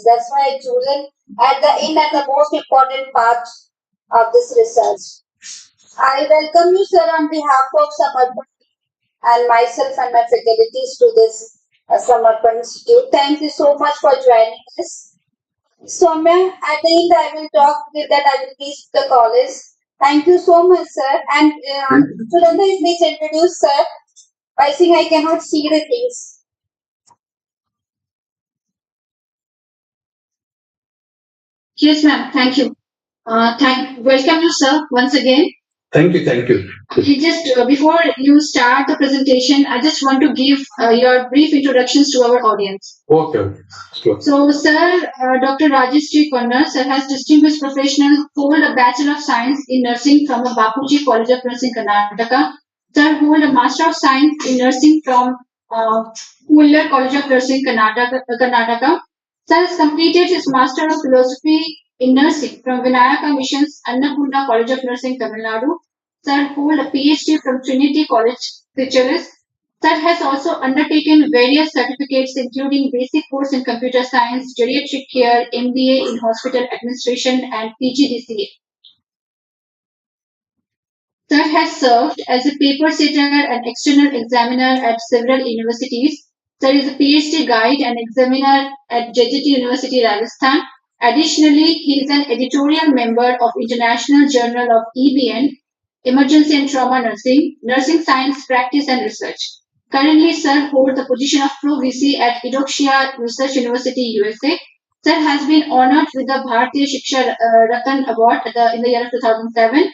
That's why I chosen at the end and the most important part of this research. I welcome you, sir, on behalf of Samarpan and myself and my fraternity to this Samarpan Institute. Thank you so much for joining us. So, ma'am, at the end, I will talk with that I will teach the college. Thank you so much, sir. And Surendra, please introduce, sir. I think I cannot see the things. Yes, ma'am. Thank you. Welcome you, sir, once again. Thank you, thank you. Just before you start the presentation, I just want to give your brief introductions to our audience. Okay, sure. So, sir, Dr. Rajesh KONNUR, sir, has distinguished professional, hold a Bachelor of Science in Nursing from a Bapuji College of Nursing, Karnataka. Sir, hold a Master of Science in Nursing from KONNUR College of Nursing, Karnataka. Sir has completed his Master of Philosophy in Nursing from Vinayaka Missions, Annapurna College of Nursing, Tamil Nadu. Sir hold a PhD from Trinity College, Trichalis. Sir has also undertaken various certificates including basic course in computer science, geriatric care, MBA in hospital administration, and PGDCA. Sir has served as a paper setter and external examiner at several universities. Sir is a PhD guide and examiner at JJT University, Rajasthan. Additionally, he is an editorial member of International Journal of EBN, Emergency and Trauma Nursing, Nursing Science Practice and Research. Currently, Sir holds the position of Pro VC at Eudoxia Research University, USA. Sir has been honored with the Bharatiya Shiksha Ratan Award in the year of 2007,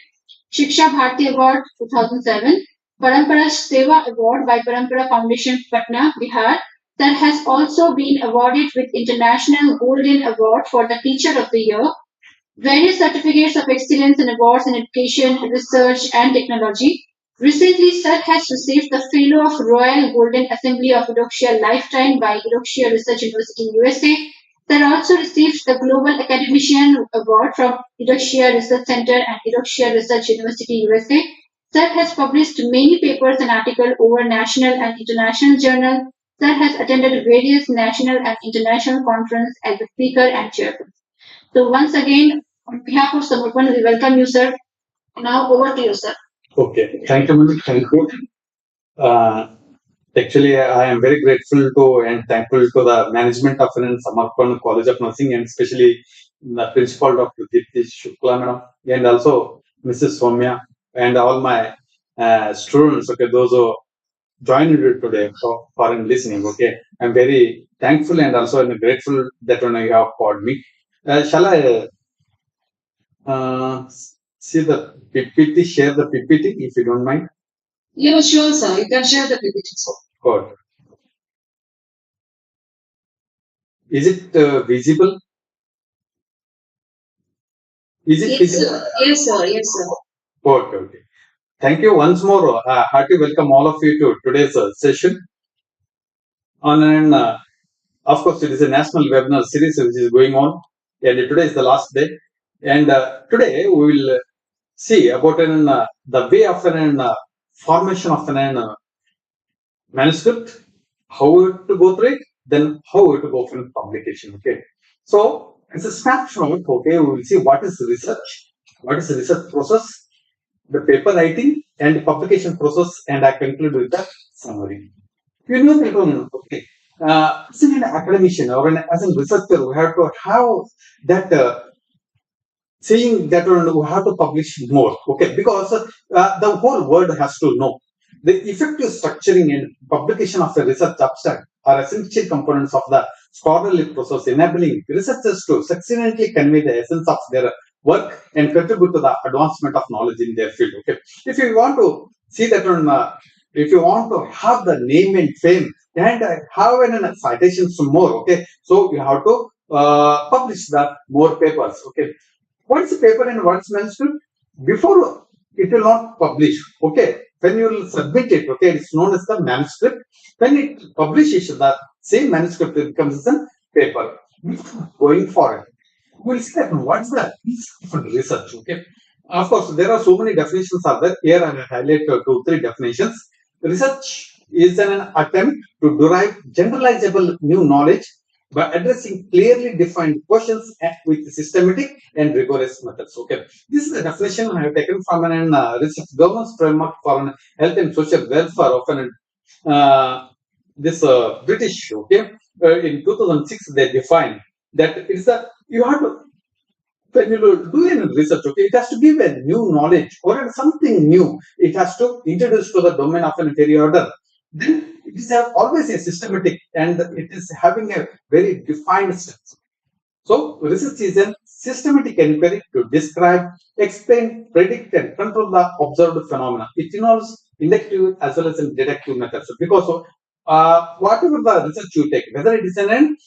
Shiksha Bharati Award 2007, Parampara Seva Award by Parampara Foundation, Patna, Bihar. Sir has also been awarded with International Golden Award for the Teacher of the Year, various certificates of excellence and awards in education, research, and technology. Recently, Sir has received the Fellow of Royal Golden Assembly of Eudoxia Lifetime by Eudoxia Research University, USA. Sir also received the Global Academician Award from Eudoxia Research Center and Eudoxia Research University, USA. Sir has published many papers and articles over national and international journals. Sir has attended various national and international conferences as a speaker and chairperson. So once again, on behalf of Samarpan, we welcome you, sir. Now over to you, sir. Okay, thank you, Manu. Thank you. Actually, I am very grateful to and thankful to the management of Samarpan College of Nursing and especially the principal Dr. Deepti Shukla madam and also Mrs. Soumya and all my students. Okay, those who joined today for listening. Okay, I'm very thankful and also grateful that you have called me. Shall I see the PPT? Share the PPT if you don't mind. Yeah, sure, sir. You can share the PPT. Good. Is it visible? Is it visible? Yes, sir. Yes, sir. Okay, okay. Thank you once more. Hearty welcome all of you to today's session. Of course, it is a national webinar series which is going on, and today is the last day. And today we will see about the way of formation of an manuscript, how to go through it, then how to go for publication. Okay, so it's a snapshot. Okay, we will see what is the research process, the paper writing, and the publication process, and I conclude with the summary. You know that, okay. As an academician or as a researcher, we have to have that saying that we have to publish more, okay, because the whole world has to know the effective structuring and publication of a research abstract are essential components of the scholarly process, enabling researchers to succinctly convey the essence of their work and contribute to the advancement of knowledge in their field. Okay, if you want to see that if you want to have the name and fame and have an citations more, okay, so you have to publish the more papers. Okay, what's paper and what's manuscript? Before it will not publish. Okay, when you will submit it, okay, it's known as the manuscript. When it publishes, the same manuscript becomes a paper. Going forward, we'll see that what's the research. Okay, of course, there are so many definitions are there. Here I will highlight 2-3 definitions. Research is an attempt to derive generalizable new knowledge by addressing clearly defined questions with systematic and rigorous methods. Okay, this is the definition I have taken from an research governance framework for an health and social welfare of an this British. Okay, in 2006 they defined that it's a you have to when you do any research, okay, it has to give a new knowledge or something new. It has to introduce to the domain of an order. Then it is always a systematic and it is having a very defined steps. So research is a systematic inquiry to describe, explain, predict, and control the observed phenomena. It involves inductive as well as in deductive methods because whatever the research you take, whether it is an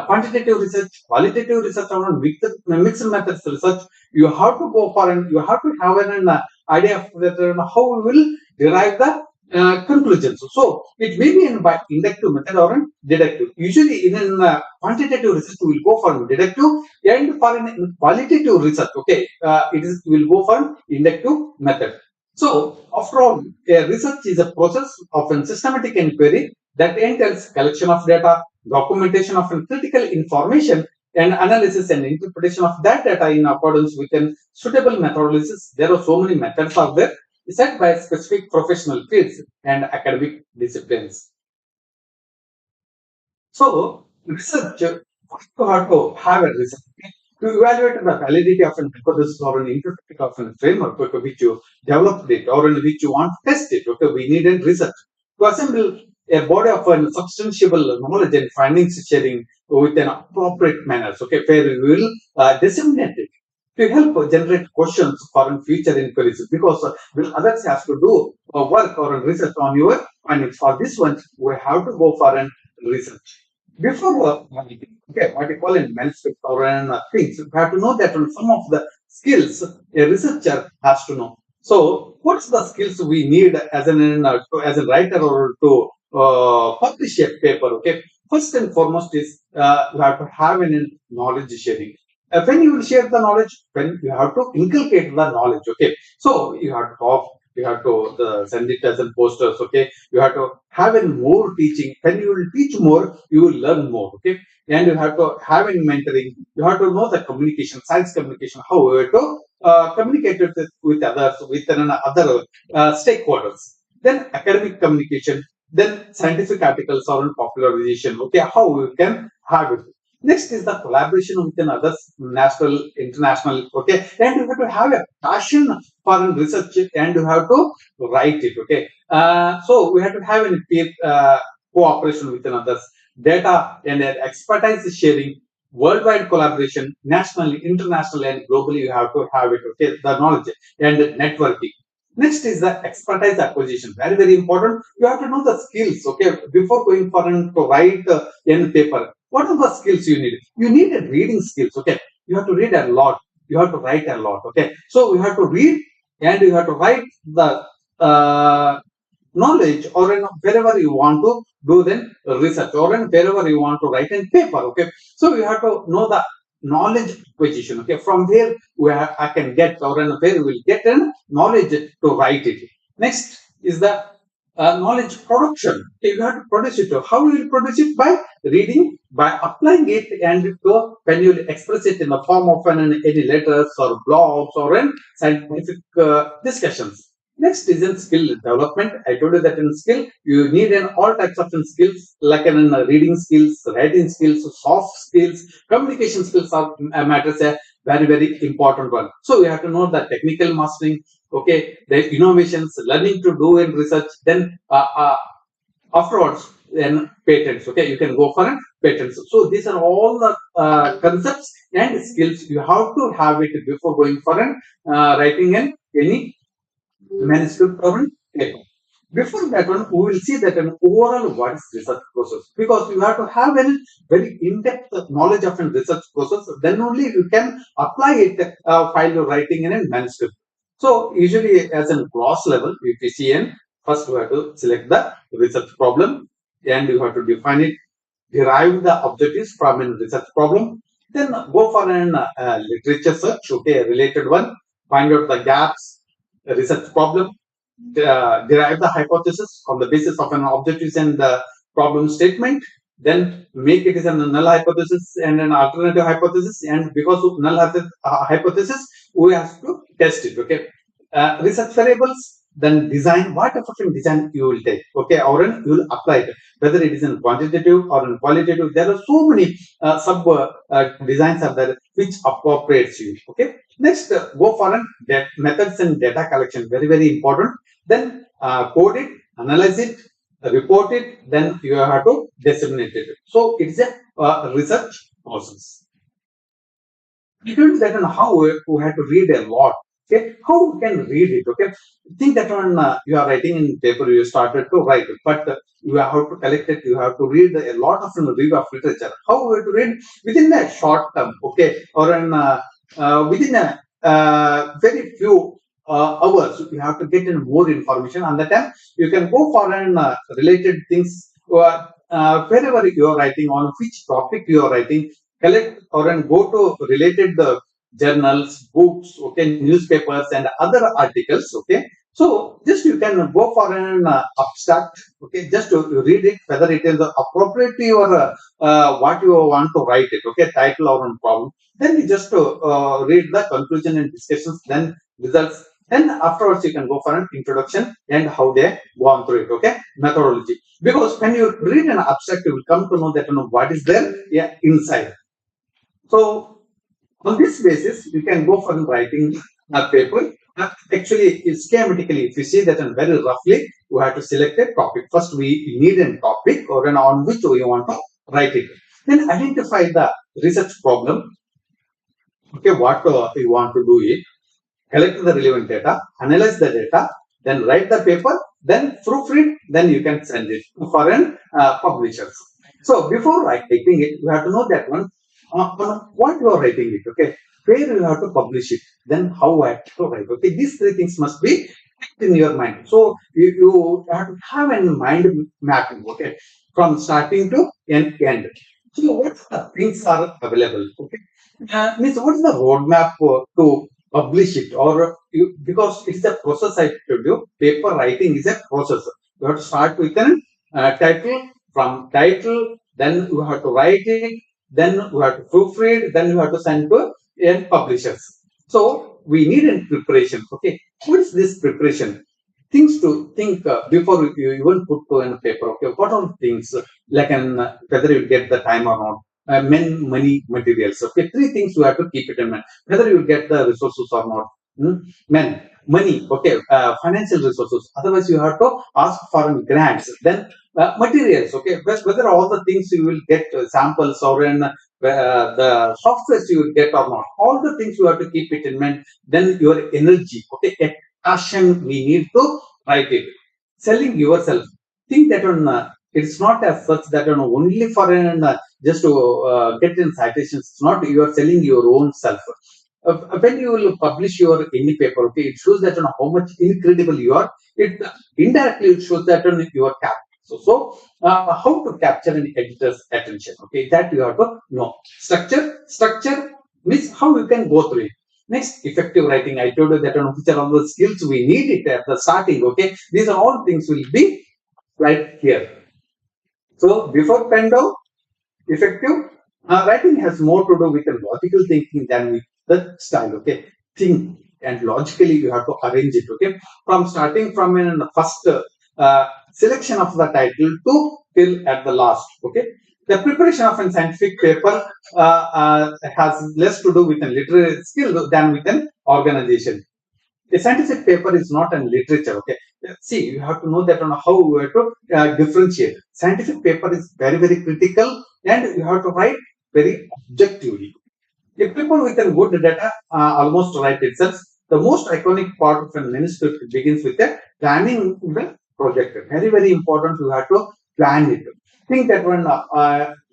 quantitative research, qualitative research, or mixed methods research, you have to go for and you have to have an idea of that, how we will derive the conclusions. So it may be in by inductive method or in deductive. Usually in quantitative research we will go for deductive, and for in qualitative research, okay, it is we will go for inductive method. So after all, a research is a process of a systematic inquiry that entails collection of data, documentation of critical information, and analysis and interpretation of that data in accordance with a suitable methodologies. There are so many methods out there set by specific professional fields and academic disciplines. So, research, first you have to have a research to evaluate the validity of an hypothesis or an interpretation of a framework, okay, which you developed it or in which you want to test it. Okay, we need a research to assemble a body of an substantiable knowledge and findings sharing with an appropriate manners. Okay, where we will disseminate it to help generate questions for future inquiries because will others have to do work or research on your findings. For this one, we have to go for an research. Before okay, what you call in manuscript or things, you have to know that some of the skills a researcher has to know. So, what's the skills we need as as a writer or to publish a paper? Okay, first and foremost is you have to have an knowledge sharing. When you will share the knowledge, when you have to inculcate the knowledge. Okay, so you have to talk, you have to send it as a posters. Okay, you have to have in more teaching. When you will teach more, you will learn more. Okay, and you have to have in mentoring. You have to know the communication, science communication, how you have to communicate with others, with other stakeholders. Then academic communication, then scientific articles or popularization. Okay, how you can have it. Next is the collaboration with others, national, international. Okay, and you have to have a passion for research, and you have to write it. Okay, so we have to have a peer cooperation with others, data and expertise sharing, worldwide collaboration, nationally, internationally, and globally. You have to have it. Okay, the knowledge and networking. Next is the expertise acquisition. Very, very important. You have to know the skills. Okay, before going for to write in paper. What are the skills you need? You need a reading skills. Okay, you have to read a lot. You have to write a lot. Okay, so you have to read and you have to write the knowledge or wherever you want to do then research or wherever you want to write in paper. Okay, so you have to know the knowledge acquisition. Okay, from where I can get or where you will get knowledge to write it. Next is the knowledge production. Okay, you have to produce it. How will you produce it? By reading, by applying it, and when you express it in the form of any letters or blogs or scientific discussions. Next is in skill development. I told you that in skill, you need all types of skills like reading skills, writing skills, soft skills, communication skills are matters a very, very important one. So we have to know the technical mastering, okay, the innovations, learning to do in research, then afterwards, then patents, okay, you can go for patents. So these are all the concepts and skills you have to have it before going for writing any manuscript or paper. Before that one, we will see that an overall what is research process because you have to have a very in-depth knowledge of a research process. Then only you can apply it while you're writing in a manuscript. So usually, as a gross level, if you see in first you have to select the research problem and you have to define it, derive the objectives from a research problem. Then go for an literature search, okay, a related one, find out the gaps, research problem, derive the hypothesis on the basis of an objectives and the problem statement, then make it as a null hypothesis and an alternative hypothesis, and because of null hypothesis, we have to test it. Okay, research variables, then design, what type of design you will take, okay, or you will apply it, whether it is in quantitative or in qualitative. There are so many sub designs are there which appropriates you. Okay, next go for methods and data collection, very important. Then code it, analyze it, report it, then you have to disseminate it. So it's a research process. Depends that on how we have to read a lot. Okay, how we can read it. Okay, think that when you are writing in paper, you started to write it, but you have to collect it. You have to read a lot of review of literature. How we have to read within a short term, okay, or in within a very few hours, you have to get in more information. And that time you can go for an related things. Wherever you are writing, on which topic you are writing, collect or and go to related journals, books, okay, newspapers and other articles. Okay, so just you can go for an abstract. Okay, just to read it, whether it is appropriate to your what you want to write it. Okay, title or problem. Then you just read the conclusion and discussions, then results. Then afterwards you can go for an introduction and how they gone through it. Okay, methodology. Because when you read an abstract, you will come to know that what is there, yeah, inside. So on this basis, you can go for writing a paper. Actually, schematically, if you see that and very roughly, we have to select a topic. First, we need a topic or an on which we want to write it. Then identify the research problem. Okay, what you want to do it. Collect the relevant data, analyze the data, then write the paper, then proofread, then you can send it to foreign publishers. So before writing it, you have to know that one what you are writing it, okay, where you have to publish it, then how I have to write. Okay, these three things must be in your mind. So you have to have a mind mapping, okay, from starting to end. So what things are available, okay? Means what is the roadmap to publish it, or you, because it's a process. I told you, paper writing is a process. You have to start with an title. From title, then you have to write it, then you have to proofread, then you have to send to end publishers. So we need a preparation. Okay, what is this preparation? Things to think before you even put to a paper. Okay, what are things like an whether you get the time or not. Money, materials. Okay, three things you have to keep it in mind. Whether you get the resources or not. Money. Okay, financial resources. Otherwise, you have to ask for grants. Then materials. Okay, whether all the things you will get samples or in the softwares you will get or not. All the things you have to keep it in mind. Then your energy. Okay, a passion we need to write it. Selling yourself. Think that on. It's not as such that only for an just to get in citations. It's not you are selling your own self. When you will publish your any paper, okay, it shows that how much incredible you are. It indirectly it shows that your cap. So how to capture an editor's attention? Okay, that you have to know. Structure means how you can go through it. Next, effective writing. I told you that which are all the skills we need it at the starting. Okay, these are all things will be right here. So before pen down, effective writing has more to do with the logical thinking than with the style. Okay, think and logically you have to arrange it. Okay, from starting from in the first selection of the title to till at the last. Okay, the preparation of a scientific paper has less to do with a literary skill than with an organization. A scientific paper is not a literature. Okay, see, you have to know that on how you have to differentiate. Scientific paper is very critical, and you have to write very objectively. A paper with a good data almost write itself. The most iconic part of a manuscript begins with a planning the project. Very important. You have to plan it. Think that when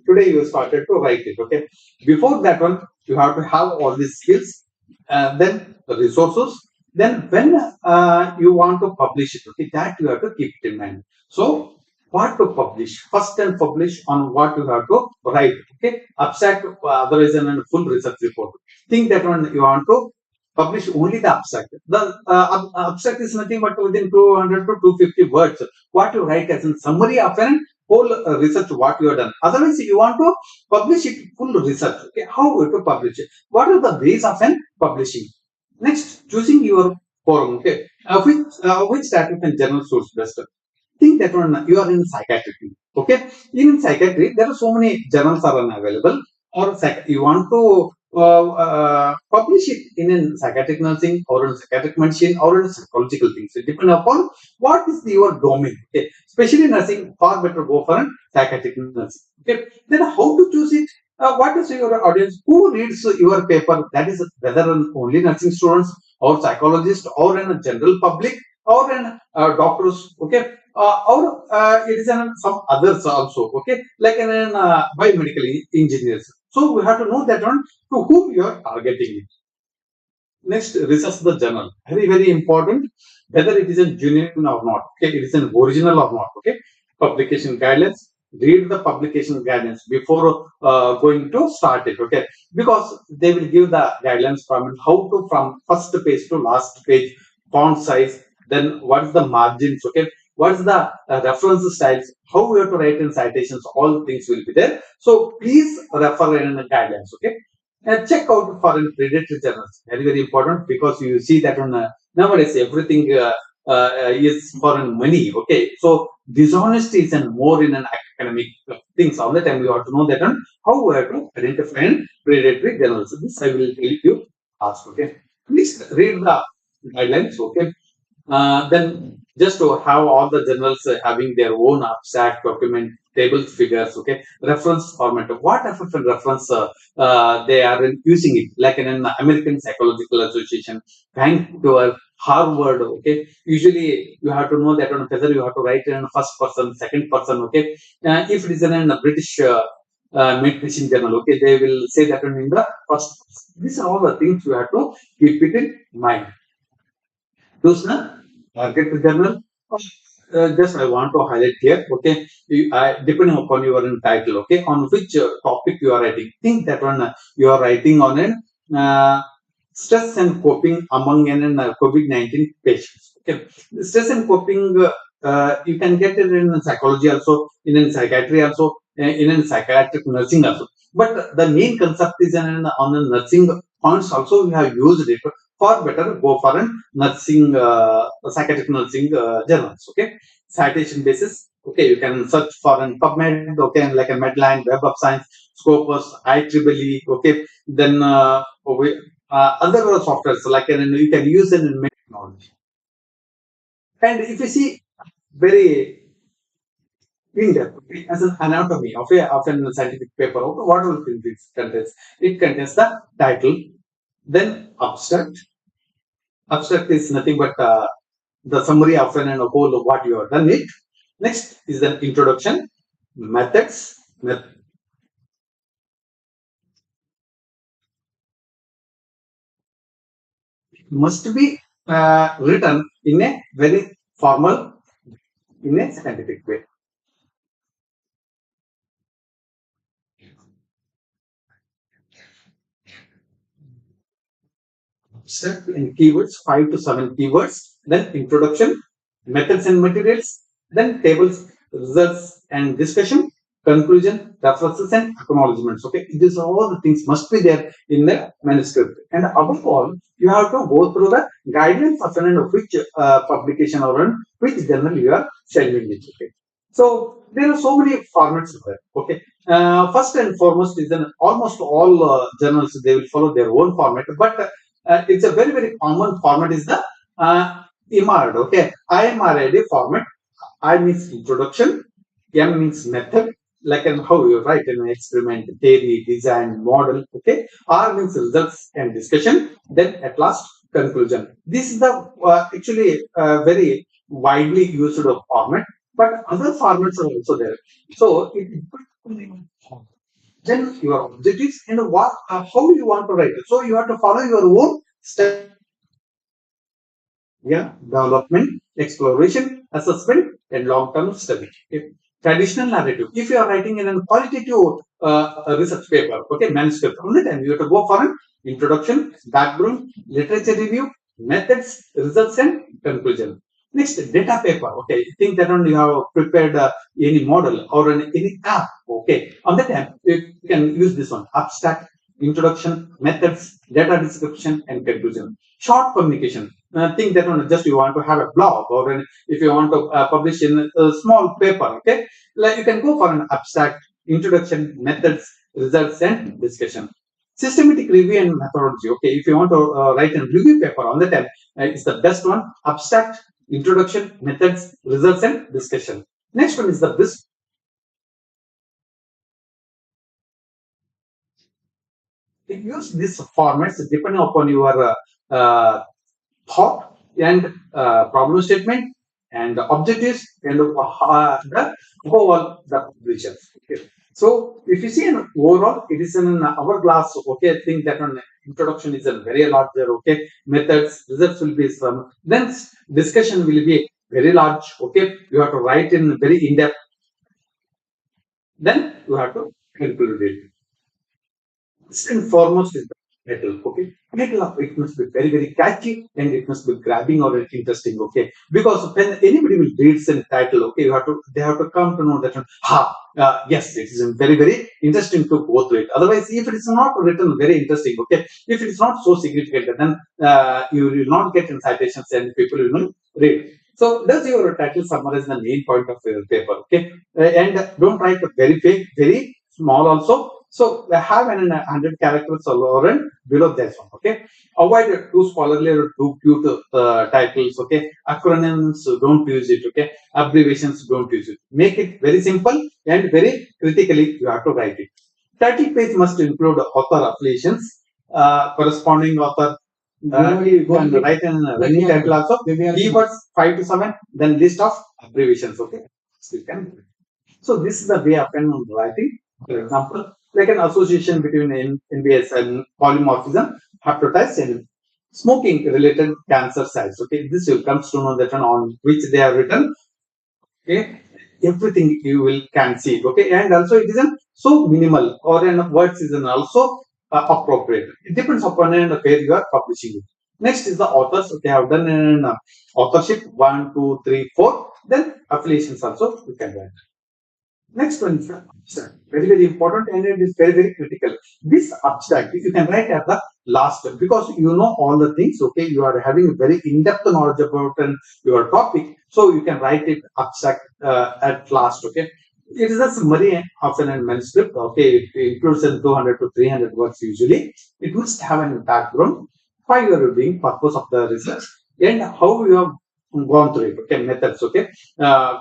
today you started to write it. Okay, before that one you have to have all these skills, then the resources. Then when you want to publish it, okay, that you have to keep it in mind. So what to publish? First and publish on what you have to write. Okay, abstract, otherwise a full research report. Think that when you want to publish only the abstract. The abstract is nothing but within 200 to 250 words. What you write as a summary of an whole research what you have done. Otherwise, you want to publish it full research. Okay, how to publish it? What are the ways of an publishing? Next, choosing your forum. Okay, which type of journal source best? Think that one you are in psychiatry. Okay, in psychiatry there are so many journals are unavailable, or you want to publish it in a psychiatric nursing or in psychiatric medicine or in psychological things. It depends upon what is your domain. Okay, especially nursing, far better go for psychiatric nursing. Okay, then how to choose it? What is your audience? Who reads your paper? That is whether only nursing students or psychologists or in a general public or in doctors. Okay, or it is in some others also. Okay, like in biomedical engineers. So we have to know that one to whom you are targeting it. Next, research the journal. Very, very important. Whether it is a genuine or not. Okay, it is an original or not. Okay, publication guidelines. Read the publication guidance before going to start it. Okay, because they will give the guidelines from how to from first page to last page, font size. Then what is the margins? Okay, what is the reference styles? How we have to write in citations? All things will be there. So please refer in the guidelines. Okay, check out foreign predatory journals. Very, very important because you see that on nowadays everything is foreign money. Okay, so dishonesty is and more in an academic things. All the time you have to know that on how we have to identify predatory journals. This I will help you ask. Okay, please read the guidelines. Okay, then just to have all the journals having their own abstract document tables figures. Okay, reference format, what type of reference they are using it, like in an American Psychological Association, Vancouver, Harvard. Okay, usually you have to know that on whether you have to write in first person, second person. Okay, if it is in a British medicine journal, okay, they will say that in the first person. These are all the things you have to keep it in mind. Choose the target journal. Just I want to highlight here. Okay, depending upon your title. Okay, on which topic you are writing. Think that one you are writing on an stress and coping among an COVID-19 patients. Okay, stress and coping. You can get it in psychology also, in psychiatry also, in psychiatric nursing also. But the main concept is on the nursing points also we have used it. For better, go for an nursing, psychiatric nursing journals. Okay, citation basis. Okay, you can search for an PubMed. Okay, like a Medline, Web of Science, Scopus, IEEE. Okay, then other softwares like you can use it in technology. And if you see very in depth as an anatomy of a scientific paper, what will it contains? It contains the title, then abstract. Abstract is nothing but the summary of an and a whole of what you have done it. Next is the introduction, methods. Must be written in a very formal, in a scientific way. Abstract in keywords, 5 to 7 keywords. Then introduction, methods and materials. Then tables, results and discussion, conclusion, references and acknowledgements. Okay, these are all the things must be there in the manuscript. And above all, you have to go through the guidelines of which publication or which journal you are sending it. Okay, so there are so many formats there. Okay, first and foremost is almost all journals they will follow their own format, but it's a very, very common format is the IMARD. Okay, IMRAD format. I means introduction, M means method, like how you write an experiment, theory, design, model. Okay, R means results and discussion. Then at last conclusion. This is the actually very widely used format, but other formats are also there. So it then your objectives and what how you want to write it. So you have to follow your own step. Yeah, development, exploration, assessment, and long-term study. Okay. Traditional narrative. If you are writing in a qualitative research paper, okay, manuscript, only time you have to go for an introduction, background, literature review, methods, results, and conclusion. Next, data paper. Okay, think that you have prepared any model or any app. Okay, on that time you can use this one: abstract, introduction, methods, data description, and conclusion. Short communication. Think that just you want to have a blog, or if you want to publish in a small paper. Okay, like you can go for an abstract, introduction, methods, results, and discussion. Systematic review and methodology. Okay, if you want to write a review paper on the time, it's the best one. Abstract, introduction, methods, results, and discussion. Next one is the this. Use these formats depending upon your thought and problem statement and objectives and the overall the results. Okay. So if you see an overall, it is an hourglass. Okay, I think that an introduction is a very larger. Okay, methods, results will be some. Then discussion will be very large. Okay, you have to write in very in depth. Then you have to conclude it. First and foremost is the title. Okay, title of it must be very very catchy and it must be grabbing or interesting. Okay, because when anybody will read the title, okay, they have to come to know that yes, it is very very interesting to go through it. Otherwise, if it is not written very interesting, okay, if it is not so significant, then you will not get in citations and people will not read. So does your title summarize the main point of your paper? Okay, and don't write a very big, very small also. So have an 100 characters or below that one. Okay, avoid too scholarly or too cute titles. Okay, acronyms don't use it. Okay, abbreviations don't use it. Make it very simple and very critically. You have to write it. Title page must include author affiliations, corresponding author. You can write an running title also. Keywords 5 to 7. Then list of abbreviations. Okay, so you can. So this is the way of writing. For example, like an association between NBS and polymorphism, hepatitis, and smoking related cancer sites. Okay, this will comes to know that on which they are written. Okay, everything you will can see. Okay, and also it is so minimal or in words is also appropriate. It depends upon where you are publishing it. Next is the authors. Okay, I have done an authorship 1, 2, 3, 4. Then affiliations also you can write. Next one is the abstract. Very, very important and it is very, very critical. This abstract, you can write at the last because you know all the things. Okay, you are having very in-depth knowledge about your topic. So you can write it abstract at last. Okay. It is a summary of an manuscript. Okay, it includes 200 to 300 words usually. It must have an background, why you are doing, purpose of the research, and how you have gone through it. Okay, methods. Okay,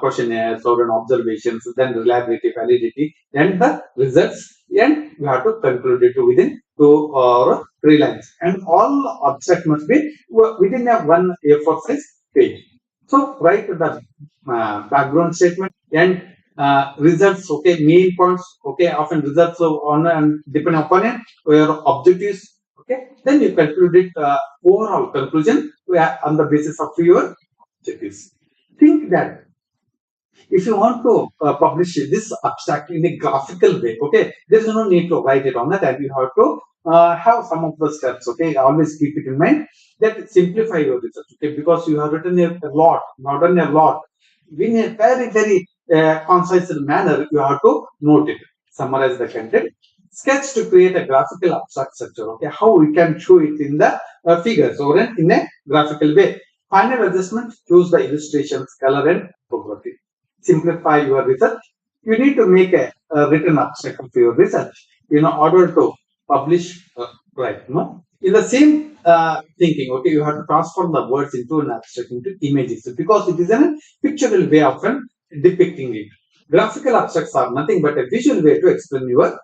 questionnaires or an observations, then reliability, validity, and the results, and you have to conclude it within 2 or 3 lines. And all abstract must be within a one A4 size page. So write the background statement and results. Okay, main points. Okay, often results on and depend upon it, your objectives. Okay, then you conclude it overall conclusion on the basis of your objectives. Think that if you want to publish this abstract in a graphical way, okay, there is no need to write it on that, and you have to have some of the steps. Okay, always keep it in mind that simplify your research. Okay, because you have written a lot, not done a lot, in a very very concise manner. You have to note it, summarize the content, sketch to create a graphical abstract structure. Okay, how we can show it in the figures or in a graphical way. Final adjustment, choose the illustrations, color, and typography. Simplify your research. You need to make a written abstract of your research in order to publish. Right? No. In the same thinking, okay, you have to transform the words into an abstract into images because it is a pictorial way of depicting it. Graphical abstracts are nothing but a visual way to explain your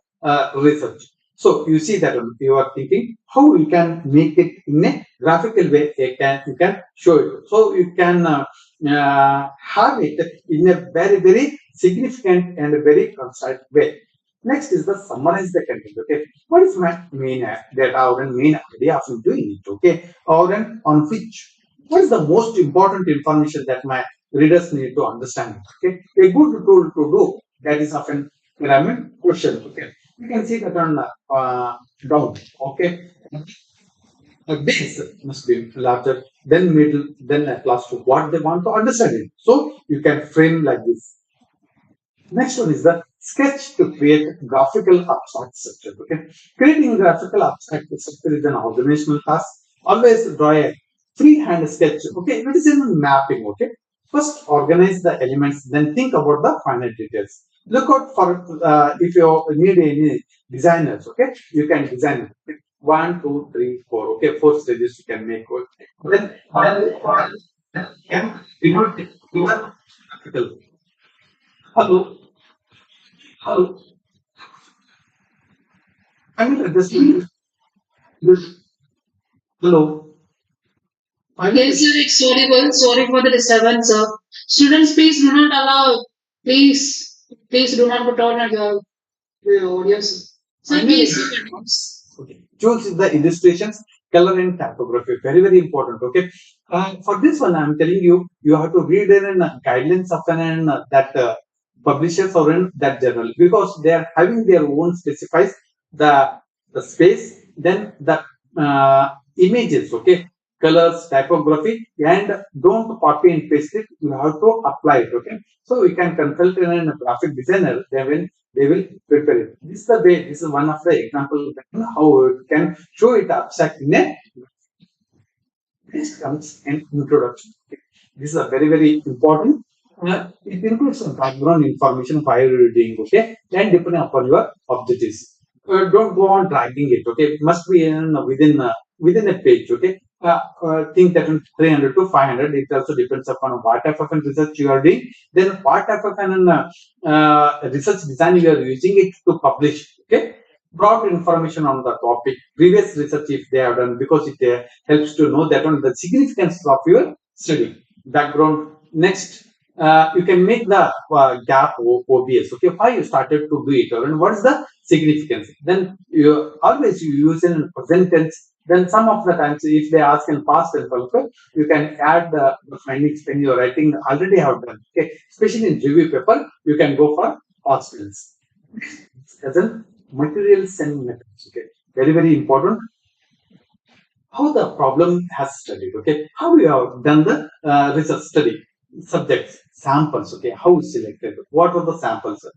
research. So you see that you are thinking how we can make it in a graphical way. You can show it. So you can have it in a very very significant and a very concise way. Next is the summarize the content. Okay, what is my main data or main idea of doing it? Okay, or on which what is the most important information that my readers need to understand? Okay, a good tool to do that is often pyramid question. Okay, you can see that on down. Okay, base must be larger, then middle, then at last what they want to understand it. So you can frame like this. Next one is the sketch to create graphical abstract structure. Okay, creating graphical abstract structure is an organizational task. Always draw a freehand sketch. Okay, it is in mapping. Okay, first organize the elements, then think about the final details. Look out for if you need any designers. Okay, you can design it. 1, 2, 3, 4. Okay, 4 stages you can make. Okay. Then it would take graphical. Hello, hello. I mean, this hello. I mean, Yes, sir. Sorry for the disturbance, sir. Students, please do not allow. Please do not put on your audio, sir. I Sir, mean, please. okay. Choose the illustrations, color and typography. Very, very important. Okay. For this one, I'm telling you, you have to read in guidelines of an that publishers or in that journal because they are having their own specifies the space, then the images. Okay, colors, typography, and don't copy and paste it. You have to apply it. Okay, so we can consult in a graphic designer. They will prepare it. This is the way. This is one of the example how it can show it abstract in a. This comes in introduction. Okay. This is a very very important. It includes some background information why you're doing. Okay, and depending upon your objectives. Don't go on dragging it. Okay, it must be within a page. Okay. Think that in 300 to 500, it also depends upon what type of research you are doing, then what type of research design you are using it to publish. Okay, broad information on the topic, previous research if they have done, because it helps to know that on the significance of your study. Background. Next, you can make the gap obvious. Okay, why you started to do it, and what is the significance? Then you always you use in present tense. Then some of the times, if they ask in past tense also, you can add the findings when you are writing already have done. Okay, especially in review paper, you can go for past tense. As in materials and methods. Okay, very very important. How the problem has studied. Okay, how we have done the research study, subjects, samples. Okay, how selected, what are the samples,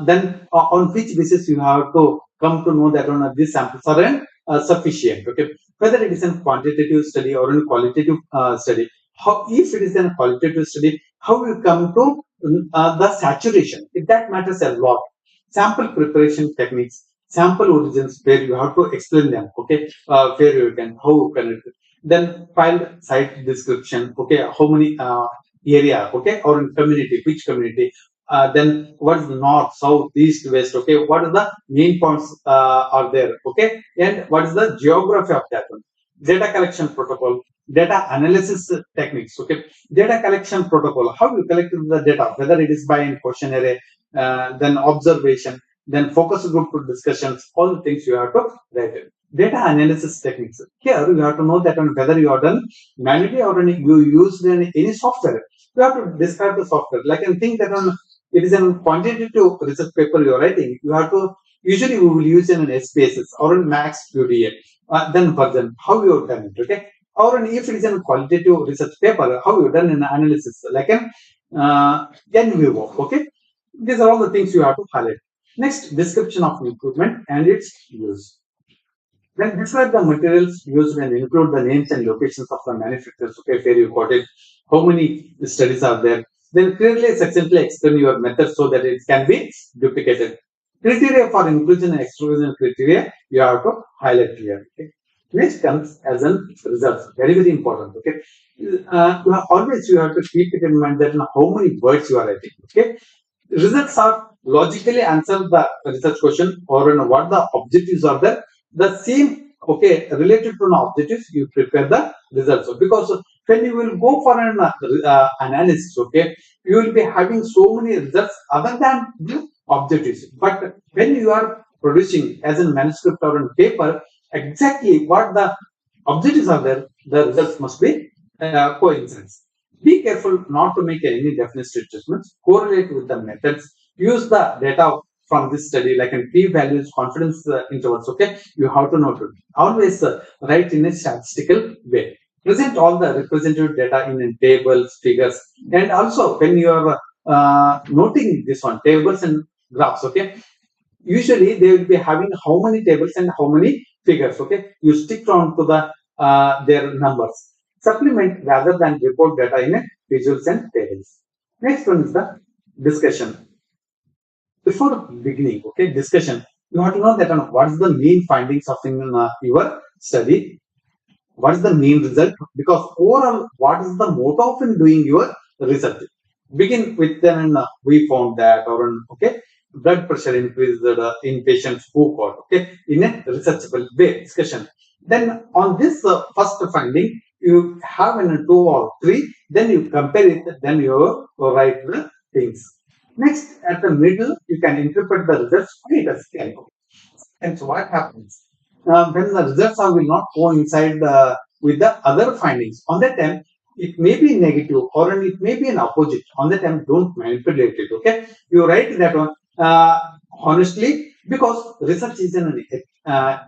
then on which basis you have to come to know that on these samples are sufficient. Okay, whether it is a quantitative study or a qualitative study. How, if it is a qualitative study, how you come to the saturation, if that matters a lot. Sample preparation techniques, sample origins, where you have to explain them. Okay, where you can, how you can, then file site description. Okay, how many area. Okay, or in community, which community, then what is the north, south, east, west. Okay, what is the main points are there. Okay, and what is the geography of that one. Data collection protocol, data analysis techniques. Okay, data collection protocol, how you collect the data, whether it is by in questionnaire, then observation, then focus group discussions, all the things you have to write it. Data analysis techniques. Here you have to know that on whether you are done manually or you used any software. You have to describe the software. Like I think that on it is a quantitative research paper you are writing. You have to usually we will use an SPSS or in Max QDA. Then version, how you have done it. Okay. Or if it is a qualitative research paper, how you done an analysis, like an NVO. Okay, these are all the things you have to highlight. Next, description of improvement and its use. Then describe the materials used and include the names and locations of the manufacturers. Okay, where you got it, how many studies are there. Then clearly, succinctly explain your method so that it can be duplicated. Criteria for inclusion and exclusion criteria, you have to highlight here. Okay. Which comes as a result. Very, very important. Okay. Always you have to keep it in mind that how many words you are writing. Okay. Results are logically answer the research question or what the objectives are there. The same, okay, related to the objectives, you prepare the results. So because when you will go for an analysis, okay, you will be having so many results other than the objectives. But when you are producing as a manuscript or on paper, exactly what the objectives are there, the results must be coincidence. Be careful not to make any definite statements. Correlate with the methods. Use the data from this study, like in p-values, confidence intervals, okay, you have to note it. Always write in a statistical way. Present all the representative data in tables, figures, and also when you are noting this one, tables and graphs, okay, usually they will be having how many tables and how many figures, okay, you stick on to the their numbers. Supplement rather than report data in a visuals and tables. Next one is the discussion. Before beginning, okay, discussion, you have to know that what is the main findings of in, your study, what is the main result, because overall what is the motto of in doing your research. Begin with then we found that, or okay, blood pressure increased in patients who got, okay, in a researchable way discussion. Then on this first finding, you have in 2 or 3, then you compare it, then you write the things. Next, at the middle, you can interpret the results quite a scale. And so what happens? When the results are will not coincide with the other findings, on that time, it may be negative or it may be an opposite. On that time, don't manipulate it, okay? You write that one honestly, because research is it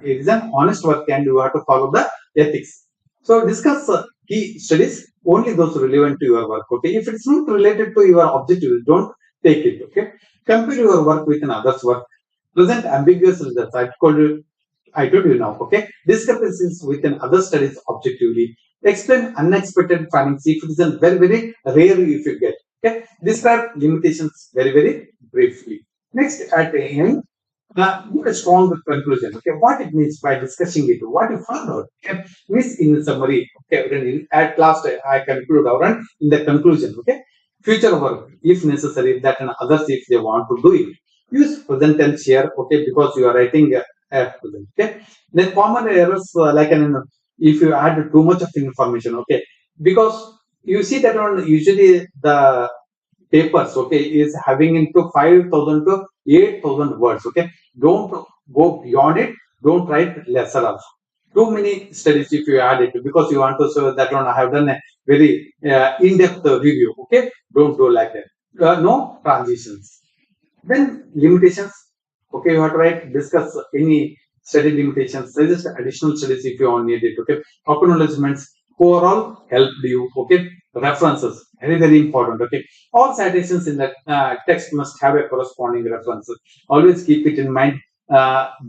is an honest work and you have to follow the ethics. So discuss key studies, only those relevant to your work, okay? If it's not related to your objective, don't take it, okay? Compare your work with another's work. Present ambiguous results. I told you now, okay? Discrepancies within other studies objectively. Explain unexpected findings if it is a very, very rare if you get. Okay? Describe limitations very, very briefly. Next, at the end, give a strong conclusion. Okay, what it means by discussing it, what you found out. Okay, means in summary. Okay, then at last I conclude our in the conclusion. Okay, future work if necessary, that and others if they want to do it. Use present tense here. Okay, because you are writing at present. Okay, then common errors like an if you add too much of information. Okay, because you see that on usually the papers, okay, is having into 5,000 to 8,000 words, okay. Don't go beyond it. Don't write lesser also. Too many studies if you add it, because you want to show that one I have done a very in-depth review, okay. Don't do like that. No transitions. Then limitations, okay, you have to write, discuss any study limitations, suggest additional studies if you need it, okay. Acknowledgements, overall helped you, okay. References, very, very important, okay. All citations in the text must have a corresponding references. Always keep it in mind.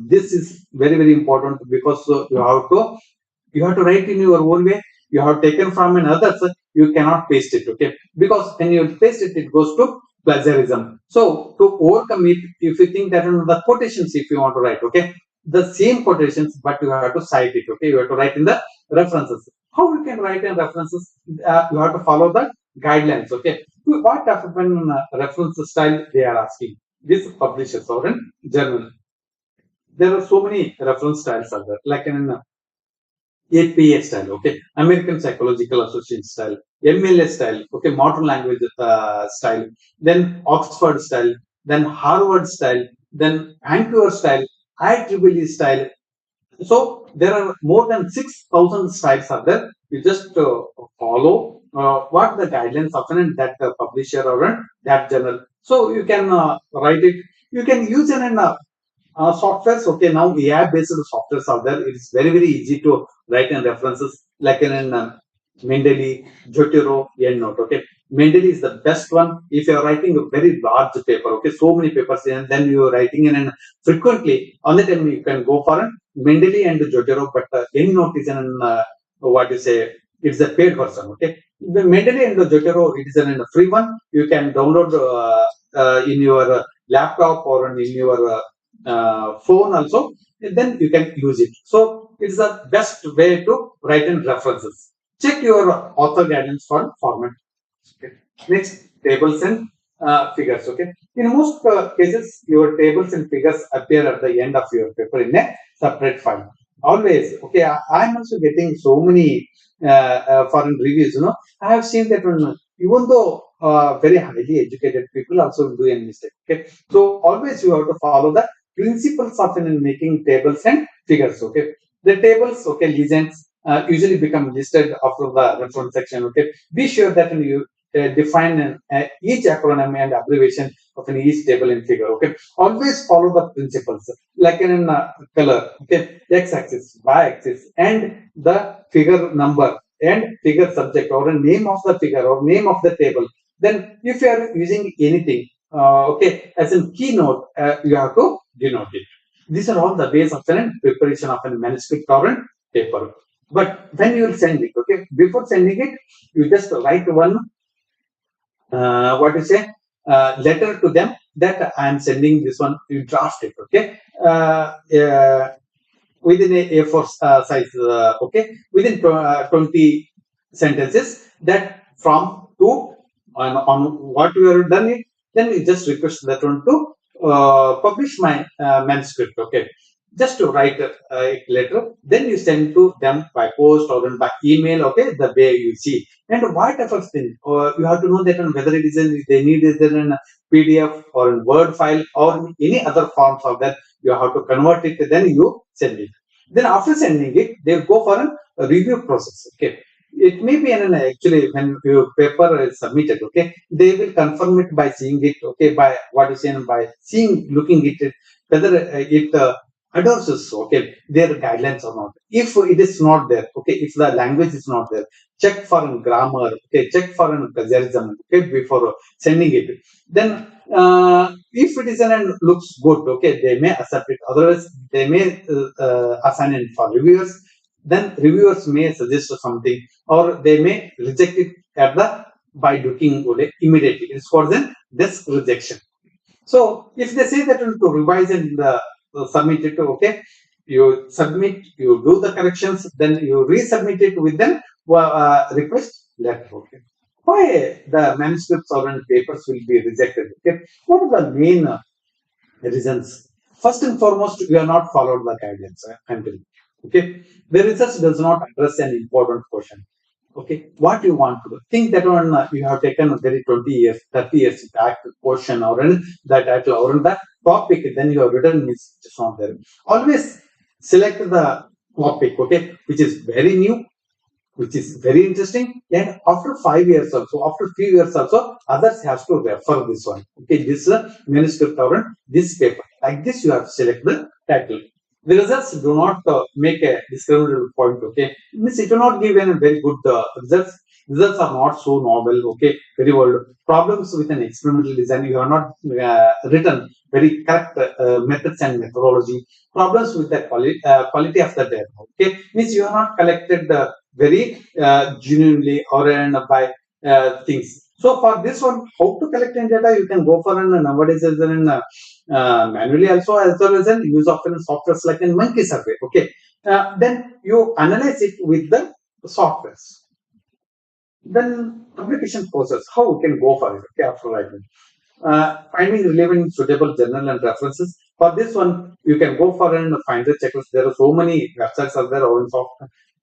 This is very, very important because you have to write in your own way. You have taken from another, so you cannot paste it, okay. Because when you paste it, it goes to plagiarism. So to overcome it, if you think that the quotations, if you want to write, okay, the same quotations, but you have to cite it, okay. You have to write in the references. How you can write in references? You have to follow the guidelines, okay. What often reference style they are asking? This publishers or in journal. There are so many reference styles are there, like in APA style, okay, American Psychological Association style, MLA style, okay, modern language style, then Oxford style, then Harvard style, then Vancouver style, IEEE style. So there are more than 6,000 styles are there. You just follow what the guidelines of that publisher or that journal. So you can write it. You can use an softwares, okay, now AI based softwares are there. It's very, very easy to write in references like in Mendeley, Jotaro, EndNote, okay. Mendeley is the best one if you are writing a very large paper, okay, so many papers, and then you are writing in and frequently on the time you can go for Mendeley and Jotaro, but EndNote is an what you say, it's a paid version, okay. The Mendeley and Jotaro, it is a free one. You can download in your laptop or in your phone also, then you can use it. So it's the best way to write in references. Check your author guidance for format. Okay. Next, tables and figures. Okay. In most cases, your tables and figures appear at the end of your paper in a separate file. Always. Okay. I'm also getting so many foreign reviews. You know, I have seen that one, even though very highly educated people also do a mistake. Okay. So always you have to follow the principles of in making tables and figures. Okay. The tables, okay, legends usually become listed after the reference section. Okay. Be sure that you define each acronym and abbreviation of an each table and figure. Okay, always follow the principles like in color. Okay, x-axis, y-axis, and the figure number and figure subject or a name of the figure or name of the table. Then, if you are using anything, okay, as in keynote, you have to denote it. These are all the ways of preparation of a manuscript or a paper. But when you will send it, okay, before sending it, you just write one, what you say, letter to them that I am sending this one. You draft it, okay, within A4 size, okay, within 20 sentences. That from to on what you have done it, then you just request that one to publish my manuscript, okay, just to write a letter, then you send to them by post or by email, okay, the way you see. And whatever thing, you have to know that whether it is they need it in a PDF or in Word file or in any other forms of that, you have to convert it, then you send it. Then after sending it, they go for a review process, okay. It may be actually when your paper is submitted, okay, they will confirm it by seeing it, okay, by what is by seeing, looking at it, whether it adores, okay, their guidelines or not. If it is not there, okay, if the language is not there, check for grammar, okay, check for plagiarism, okay, before sending it. Then if it is and looks good, okay, they may accept it. Otherwise, they may assign it for reviewers. Then reviewers may suggest something, or they may reject it at the by looking immediately. It's for the desk rejection. So if they say that to revise and submit it, okay, you submit, you do the corrections, then you resubmit it with them request letter. Okay, why the manuscripts or papers will be rejected? Okay, what are the main reasons? First and foremost, you are not followed the guidelines until, okay, the research does not address an important question. Okay, what you want to do. Think that one you have taken a very 20 years, 30 years back question or in the title or in the topic, then you have written is just not there. Always select the topic, okay, which is very new, which is very interesting, and after 5 years also, after few years also, others have to refer this one. Okay, this manuscript or this paper. Like this, you have to select the title. The results do not make a discriminatory point, okay, means it will not give any very good results. Results are not so novel, okay, very old. Problems with an experimental design, you have not written very correct methods and methodology. Problems with the quality of the data, okay, means you have not collected the very genuinely or by things. So for this one, how to collect data, you can go for nowadays as an manually also, as well as an use of softwares like in monkey survey. Okay, then you analyze it with the softwares. Then publication process, how we can go for it? Okay, after writing. Finding relevant suitable journal and references. For this one, you can go for a finder checklist. There are so many websites out there or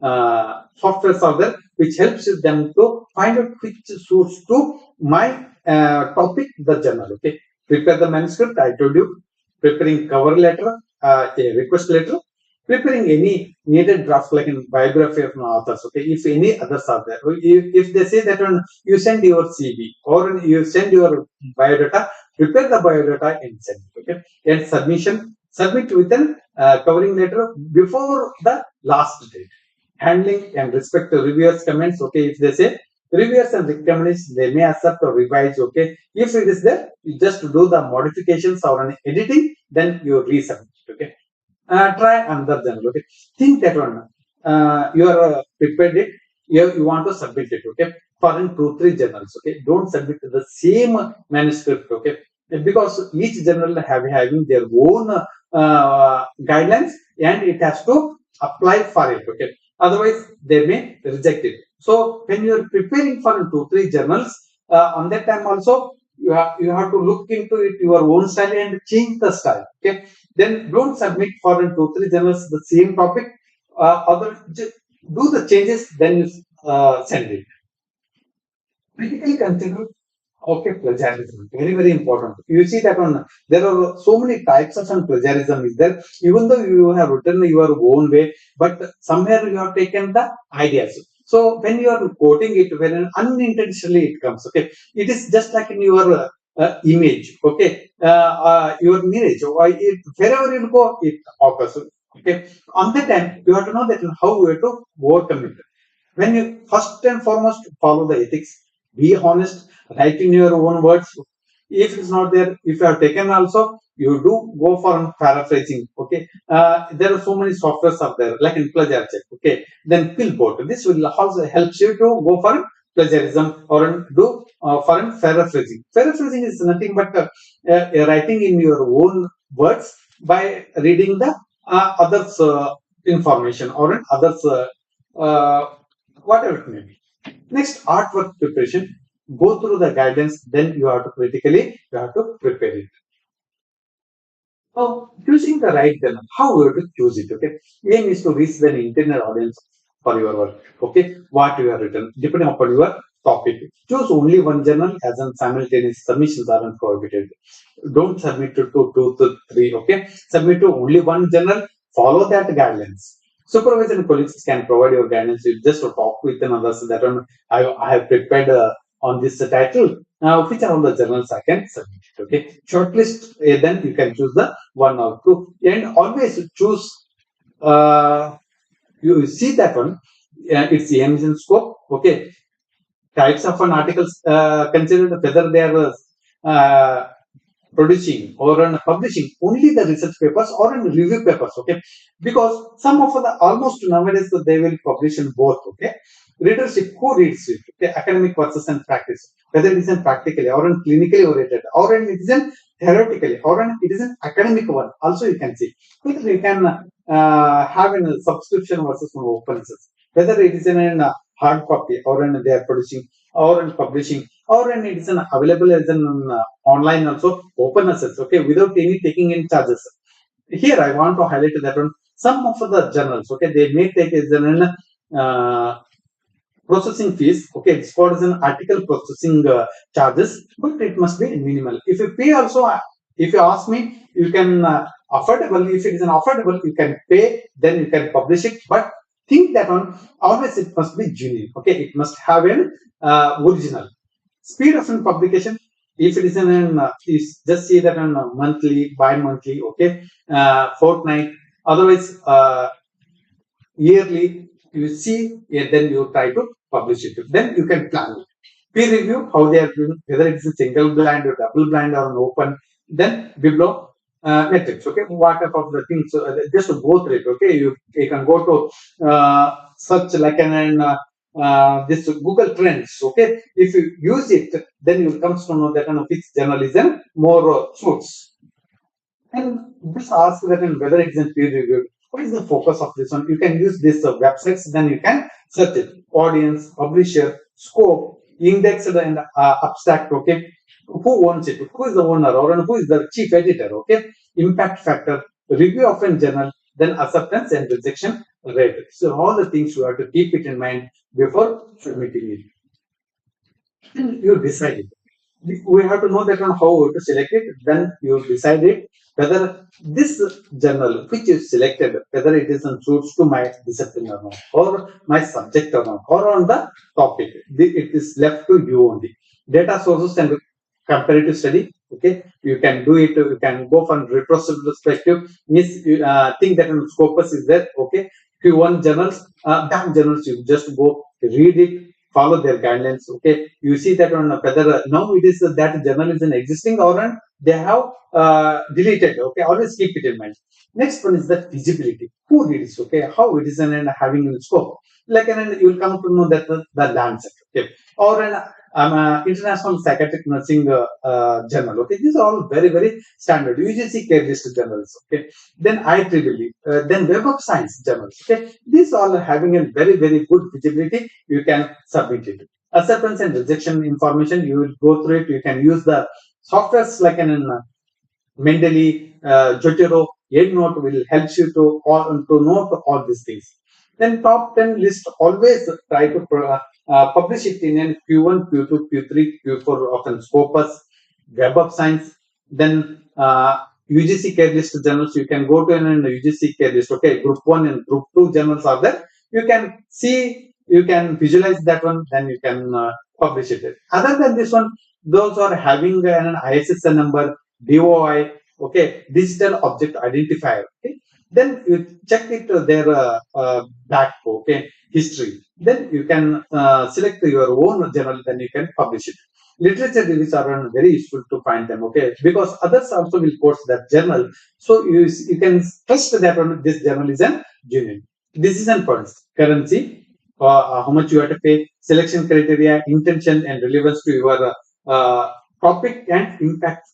softwares out there which helps them to find out which suits to my topic, the journal. Okay, prepare the manuscript. I told you, preparing cover letter, a request letter, preparing any needed draft like in biography of authors. Okay, if any others are there, if they say that you send your CV or you send your biodata, prepare the biodata and send it. Okay, and submit with an covering letter before the last date. Handling and respect the reviewers' comments. Okay, if they say reviewers and recommendations, they may accept or revise. Okay, if it is there, you just do the modifications or an editing, then you resubmit. Okay. Try another journal. Okay, think that one you are prepared it, you want to submit it. Okay, for in 2-3 journals. Okay, don't submit the same manuscript. Okay, because each journal having their own guidelines and it has to apply for it. Okay, otherwise they may reject it. So when you are preparing for 2-3 journals, on that time also you have to look into it your own style and change the style. Okay, then don't submit for 2-3 journals the same topic. Do the changes, then you send it. Critically consider. Okay, plagiarism, very very important. You see that there are so many types of plagiarism is there. Even though you have written your own way, but somewhere you have taken the ideas. So when you are quoting it, when unintentionally it comes, okay, it is just like in your image, okay, your image, or wherever you go, it occurs, okay. On that time, you have to know that how you have to overcome it. When you first and foremost follow the ethics, be honest, write in your own words. If it's not there, if you have taken also, you do go for paraphrasing. Okay, there are so many softwares out there like in plagiarism. Okay, then Pillbot. This will also helps you to go for plagiarism or do for paraphrasing. Paraphrasing is nothing but writing in your own words by reading the others' information or others' whatever it may be. Next, artwork preparation. Go through the guidance, then you have to you have to prepare it. So, choosing the right journal, how you have to choose it, okay? Aim is to reach the intended audience for your work, okay? What you have written, depending upon your topic. Choose only one journal as in simultaneous submissions aren't prohibited. Don't submit to two to three, okay? Submit to only one journal, follow that guidelines. Supervisor and colleagues can provide your guidance. You just talk with another so that I have prepared on this title. Which are all the journals I can submit it, okay? Shortlist, then you can choose the one or two. And always choose, you see that one, it's the emission scope, okay? Types of an articles considered whether they are producing or publishing only the research papers or in review papers, okay, because some of the almost nowadays they will publish in both, okay. Readership, who reads it, okay, academic versus and practice, whether it is in practically or in clinically oriented or in it is in theoretically or in it is an academic one also you can see whether you can have a subscription versus an open access, whether it is in a hard copy or in they are producing or in publishing or in it is an available as an online also open access, okay, without any taking in charges. Here I want to highlight that one. Some of the journals, okay, they may take as an processing fees, okay, it's called as an article processing charges, but it must be minimal. If you pay also, if you ask me, you can affordable, if it is an affordable, you can pay, then you can publish it, but think that one always it must be genuine, okay, it must have an original. Speed of an publication, if it is an you just see that on monthly, bi-monthly, okay, fortnight, otherwise yearly, you see, then you try to publish it. Then you can plan it. Peer review, how they are doing, whether it's a single blind or double blind or an open. Then biblo metrics, okay, what type of the things, just to go through it, okay, you can go to search like an this Google Trends, okay. If you use it, then you will come to know that which journalism more suits. And just ask that in whether it is in peer reviewed. What is the focus of this one? You can use this websites, then you can search it. Audience, publisher, scope, indexed and abstract, okay. Who owns it? Who is the owner or who is the chief editor, okay. Impact factor, review of a journal, then acceptance and rejection rate. So all the things you have to keep it in mind before submitting it. Then you decide it. We have to know that on how to select it, then you decide it whether this journal which is selected, whether it is suits to my discipline or not, or my subject or not, or on the topic. It is left to you only. Data sources and comparative study, okay, you can do it, you can go from retrospective, think that scopus is there, okay. Q1 journals, back journals, you just go read it, follow their guidelines, okay. You see that on whether now it is that journal is an existing or they have deleted, okay. Always keep it in mind. Next one is the feasibility, who reads, okay, how it is an having in scope, like and you will come to know that the Lancet, okay, or an international psychiatric nursing journal, okay. These are all very very standard UGC care list journals, okay. Then IEEE, then Web of Science journals, okay. These all are having a very very good visibility, you can submit it. Acceptance and rejection information, you will go through it, you can use the softwares like an Mendeley, Jotero, EndNote will help you to note all these things. Then top 10 list, always try to publish it in an Q1, Q2, Q3, Q4 of an Scopus, Web of Science. Then UGC care list journals, you can go to an UGC care list, okay. Group 1 and Group 2 journals are there. You can see you can visualize that one, then you can publish it. Other than this one, those are having an ISSN number, DOI, okay, digital object identifier. Okay, then you check it their back, okay, history. Then you can select your own journal, then you can publish it. Literature reviews are very useful to find them, okay, because others also will quote that journal, so you can trust that one, this journal is an genuine. Decision points: currency, how much you have to pay, selection criteria, intention and relevance to your topic and impact.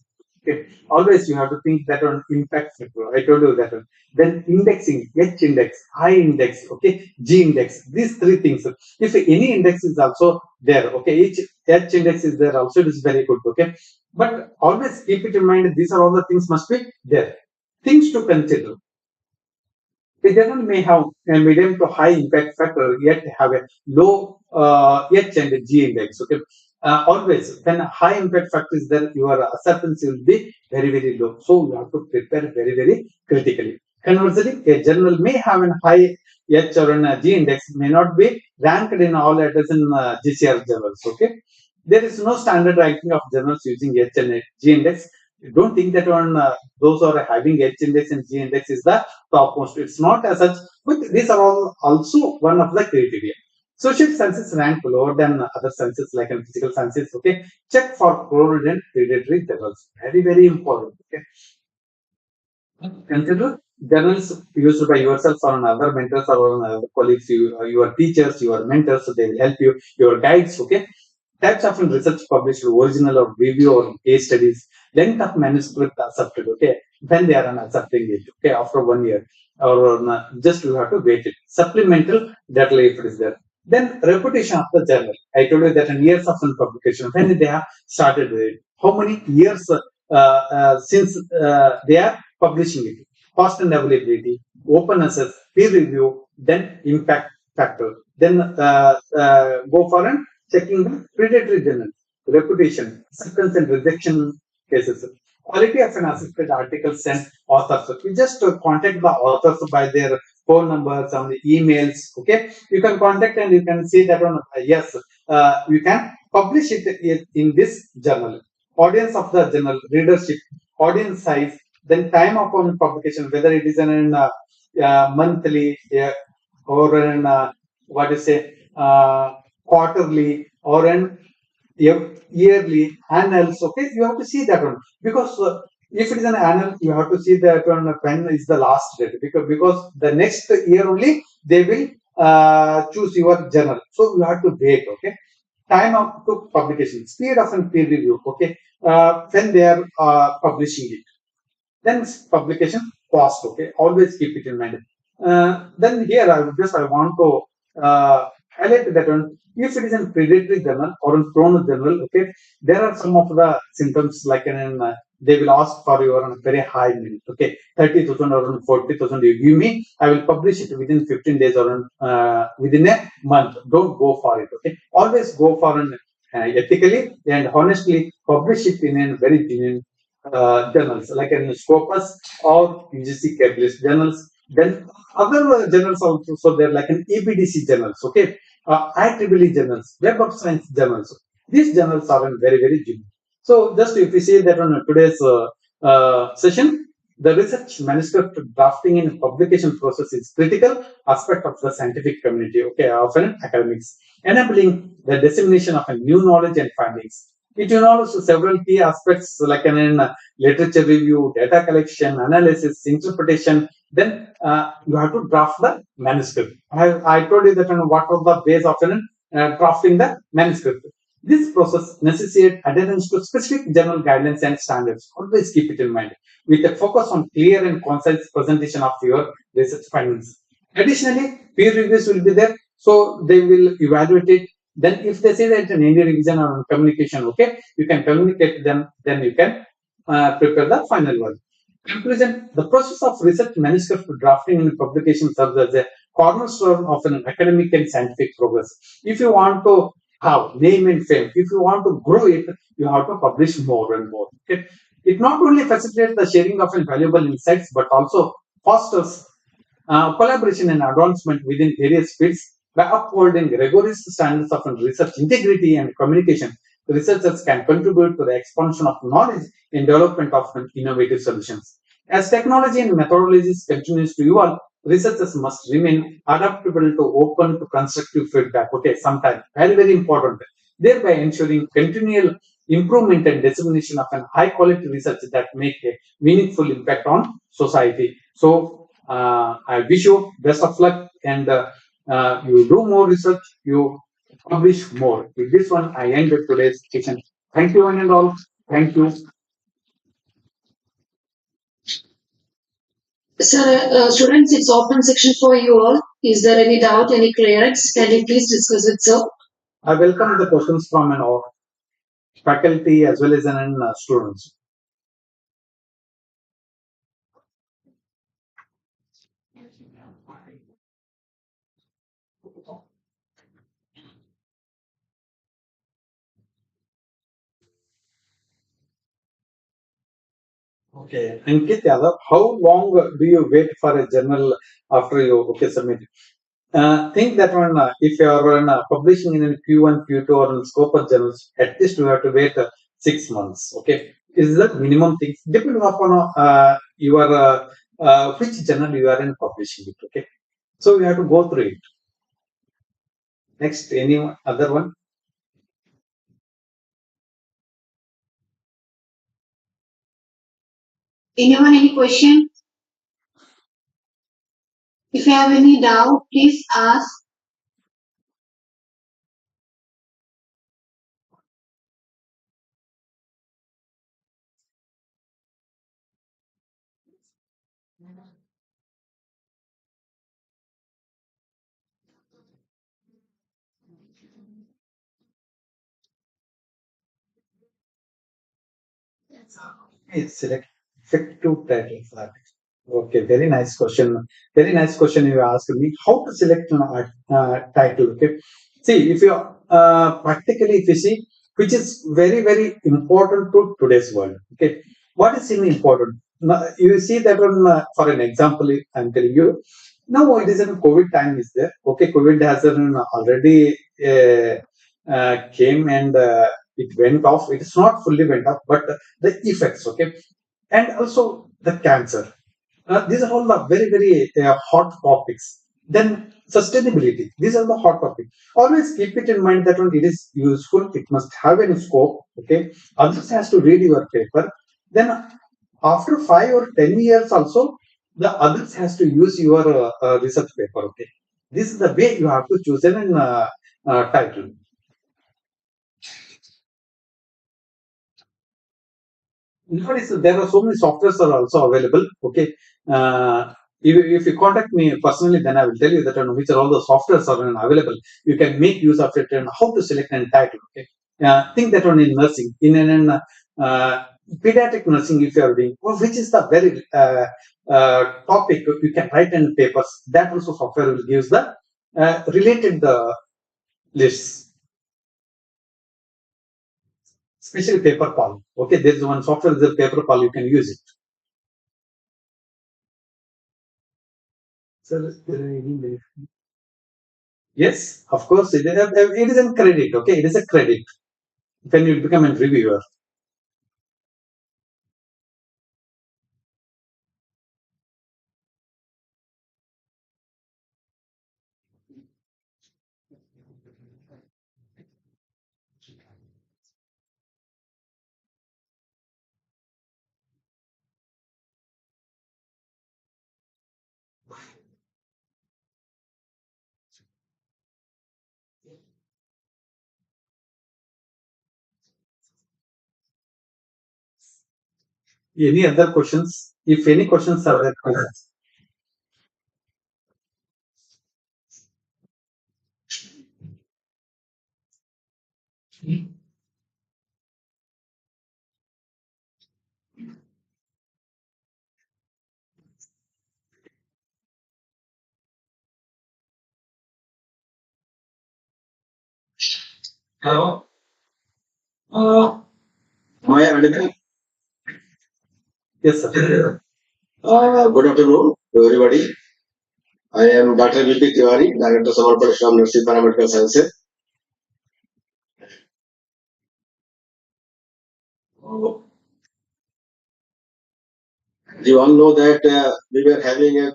Okay. Always you have to think that on impact factor. I told you that one. Then indexing, H index, I index, okay, G index. These three things. If any index is also there, okay, each H index is there also, it is very good, okay. But always keep it in mind, these are all the things must be there. Things to consider. A journal may have a medium to high impact factor, yet have a low H and G index. Okay, always when high impact factor is there, your acceptance will be very very low. So you have to prepare very very critically. Conversely, a journal may have a high H or an G index, may not be ranked in all letters in GCR journals. Okay, there is no standard ranking of journals using H and G index. Don't think that on those are having H index and G index is the topmost. It's not as such, but these are all also one of the criteria. Social sciences rank lower than other sciences like in physical sciences. Okay, check for chloride and predatory levels. Very very important. Okay, consider journals used by yourself or on other mentors or on other colleagues, your teachers, your mentors. So they will help you. Your guides. Okay, types of research published, original or review or case studies, length of manuscript accepted, okay, when they are accepting it, okay, after 1 year or just you have to wait it. Supplemental data if it is there. Then reputation of the journal. I told you that in years of publication, when they have started it, how many years since they are publishing it, cost and availability, open access, peer review, then impact factor. Then go for an checking the predatory journal, reputation, acceptance and rejection cases, quality of an accepted article sent authors. We just contact the authors by their phone numbers and the emails. Okay, you can contact and you can see that on yes, you can publish it in this journal. Audience of the journal, readership, audience size, then time upon publication, whether it is an monthly or an what you say quarterly or an yearly annals. Okay, you have to see that one because if it is an annual, you have to see that one when is the last date, because the next year only they will choose your journal. So you have to wait. Okay, time of to publication, speed of an peer review. Okay, when they are publishing it. Then publication cost. Okay, always keep it in mind. Then here I want to highlight that one. If it is a predatory journal or a prone journal, okay, there are some of the symptoms like they will ask for your very high limit. Okay, 30,000 or 40,000 you give me, I will publish it within 15 days or within a month. Don't go for it. Okay, always go for an ethically and honestly publish it in a very genuine journals like in Scopus or UGC Capitalist journals. Then other journals also, so they're like an EBDC journals, okay, IEEE journals, Web of Science journals. These journals are very very genuine. So just if we see that on today's session, the research manuscript drafting and publication process is critical aspect of the scientific community, okay, of an academics, enabling the dissemination of a new knowledge and findings. It involves several key aspects like literature review, data collection, analysis, interpretation. Then you have to draft the manuscript. I told you that what was the base of drafting the manuscript. This process necessitates adherence to specific general guidelines and standards. Always keep it in mind with a focus on clear and concise presentation of your research findings. Additionally, peer reviews will be there, so they will evaluate it. Then, if they say that in any revision or communication, okay, you can communicate them. Then you can prepare the final one. Conclusion: the process of research manuscript drafting and publication serves as a cornerstone of an academic and scientific progress. If you want to have name and fame, if you want to grow it, you have to publish more and more. Okay? It not only facilitates the sharing of valuable insights, but also fosters collaboration and advancement within various fields. By upholding rigorous standards of research integrity and communication, researchers can contribute to the expansion of knowledge and development of innovative solutions. As technology and methodologies continues to evolve, researchers must remain adaptable to open to constructive feedback. Okay, sometimes very, very important, thereby ensuring continual improvement and dissemination of an high quality research that make a meaningful impact on society. So I wish you best of luck, and you do more research, you publish more. With this one, I end today's session. Thank you one and all. Thank you. Sir, students, it's open section for you all. Is there any doubt, any clearance? Can you please discuss it, sir? I welcome the questions from faculty as well as students. Okay, Ankit Yadav, how long do you wait for a journal after you submit? Think that one, if you are publishing in a Q1, Q2 or in scope of journals, at least you have to wait 6 months. Okay, is that minimum thing? Depending upon your which journal you are in publishing it. Okay, so you have to go through it. Next, any other one? Anyone, any question? If you have any doubt, please ask. It's select effective title for it. Okay, very nice question. Very nice question you asked me. How to select an title? Okay, see if you practically if you see, which is very very important to today's world. Okay, what is really important? Now, you see that one for an example, I'm telling you. Now it is a COVID time is there. Okay, COVID has already came and it went off. It is not fully went off, but the effects. Okay, and also the cancer. These are all the very, very hot topics. Then sustainability. These are the hot topics. Always keep it in mind that when it is useful, it must have any scope. Okay. Others has to read your paper. Then after 5 or 10 years also, the others has to use your research paper. Okay. This is the way you have to choose an title. Nowadays, there are so many softwares are also available. Okay. If you contact me personally, then I will tell you that which are all the softwares are available. You can make use of it and how to select an title. Okay. Think that one in nursing, in an pediatric nursing, if you are doing, which is the very topic you can write in papers. That also software will give the related lists. Especially paper pal. Okay, there is one software, the paper pal, you can use it. Sir, yes, of course, it is a credit. Okay, it is a credit when you become a reviewer. Any other questions? If any questions are there, please. Hello. Am I audible? Yes, sir. Good afternoon to everybody. I am Dr. V.P. Tiwari, Director Samarpan from Nursing Paramedical Sciences. You all know that we were having a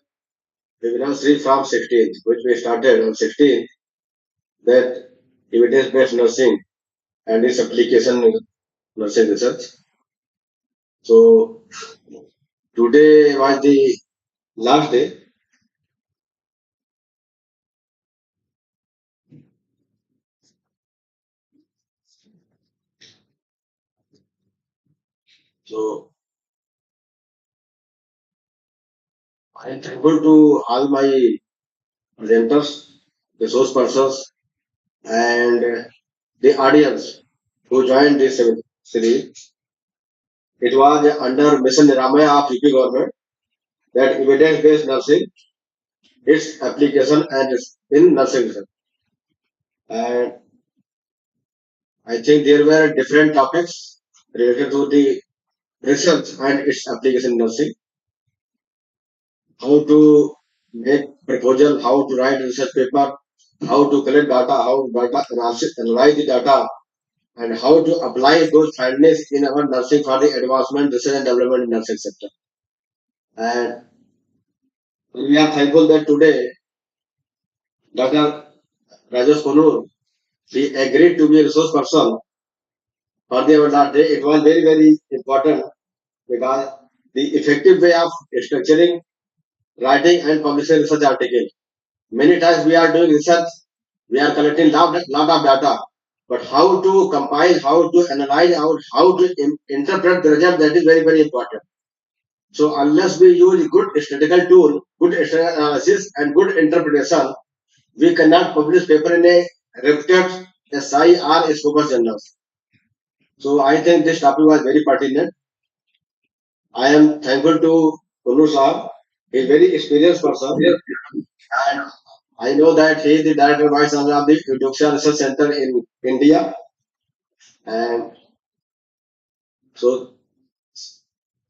webinar series from 16th, which we started on 16th, that evidence-based nursing and its application in nursing research. So today was the last day. So I am thankful to all my presenters, resource persons, and the audience who joined this series. It was under Mission Niramaya of UP government that evidence-based nursing, its application and in nursing research. And I think there were different topics related to the research and its application in nursing. How to make proposal, how to write research paper, how to collect data, how data analyze the data, and how to apply those findings in our nursing for the advancement, research and development in nursing sector. And we are thankful that today Dr. Rajesh KONNUR, he agreed to be a resource person for the last day. It was very, very important because the effective way of structuring, writing and publishing research article. Many times we are doing research, we are collecting lot of data, but how to compile, how to analyze, how to interpret the result, that is very, very important. So unless we use good statistical tool, good analysis and good interpretation, we cannot publish paper in a reputed SI or Scopus journals. So I think this topic was very pertinent. I am thankful to KONNUR Saab. He is a very experienced person. And I know that he is the Director Vice Chancellor of the Eudoxia Research Center in India. And so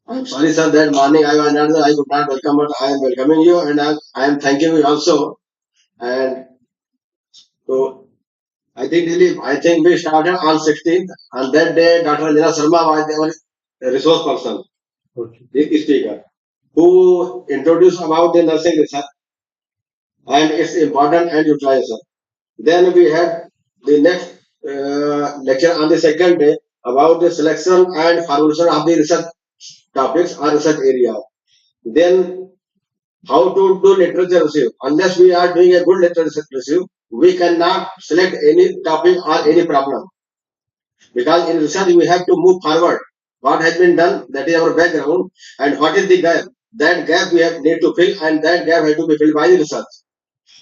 I'm sorry, sir, that morning I was not there. I could not welcome, but I am welcoming you and I am thanking you also. And so I think we started on 16th. On that day, Dr. Anjana Sharma was the resource person, the speaker, who introduced about the nursing research and its importance and utilization. Then we had the next lecture on the second day about the selection and formulation of the research topics or research area. Then how to do literature review. Unless we are doing a good literature review, we cannot select any topic or any problem. Because in research we have to move forward. What has been done, that is our background, and what is the gap. That gap we have need to fill, and that gap has to be filled by the research.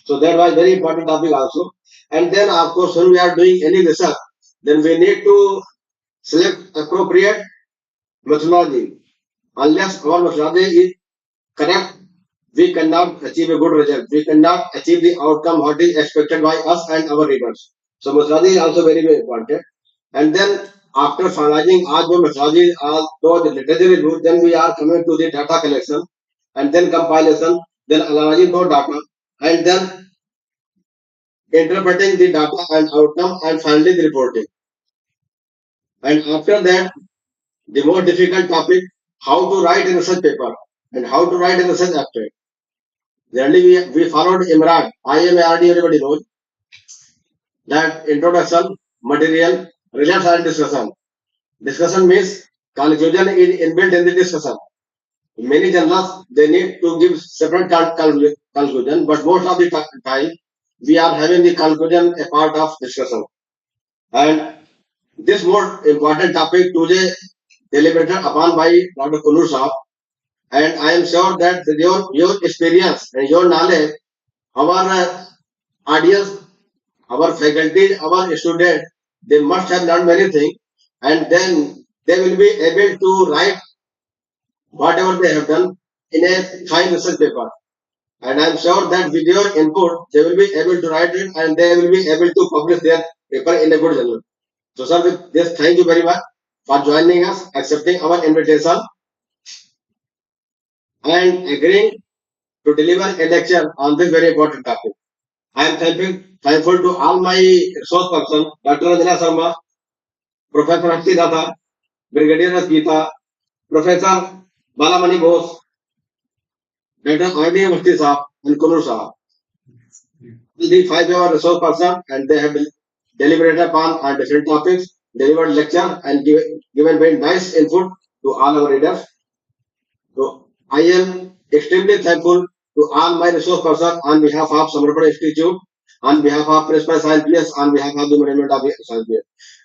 So that was very important topic also. And then of course when we are doing any research, then we need to select appropriate methodology. Unless our methodology is correct, we cannot achieve a good result. We cannot achieve the outcome what is expected by us and our readers. So methodology is also very, very important. And then after finalizing all the methodology, all the literature review, then we are coming to the data collection and then compilation, then analyzing those data, and then interpreting the data and outcome and finally the reporting. And after that, the more difficult topic, how to write a research paper and how to write a research abstract. Generally, we followed IMRAD, IMARD, everybody knows that introduction, material, results and discussion. Discussion means conclusion is inbuilt in the discussion. Many journals, they need to give separate conclusion, but most of the time, we are having the conclusion a part of discussion. And this more important topic today deliberated upon by Dr. KONNUR Saab, and I am sure that your experience and your knowledge, our audience, our faculty, our students, they must have learned many things, and then they will be able to write whatever they have done in a fine research paper. And I am sure that with your input, they will be able to write it and they will be able to publish their paper in a good journal. So, sir, with this, thank you very much for joining us, accepting our invitation, and agreeing to deliver a lecture on this very important topic. I am thankful to all my resource person, Dr. Anjana Sharma, Professor Akshi Dada, Brigadier Gita, Professor Balamani Bose, Dr. R.D. Mufti Saab, and KONNUR Saab. The 5 hour resource person, and they have deliberated upon on different topics, delivered lecture, and given very nice input to all our readers. So I am extremely thankful to all my resource persons on behalf of Samarpan Institute, on behalf of Principal Science, on behalf of the management of Science.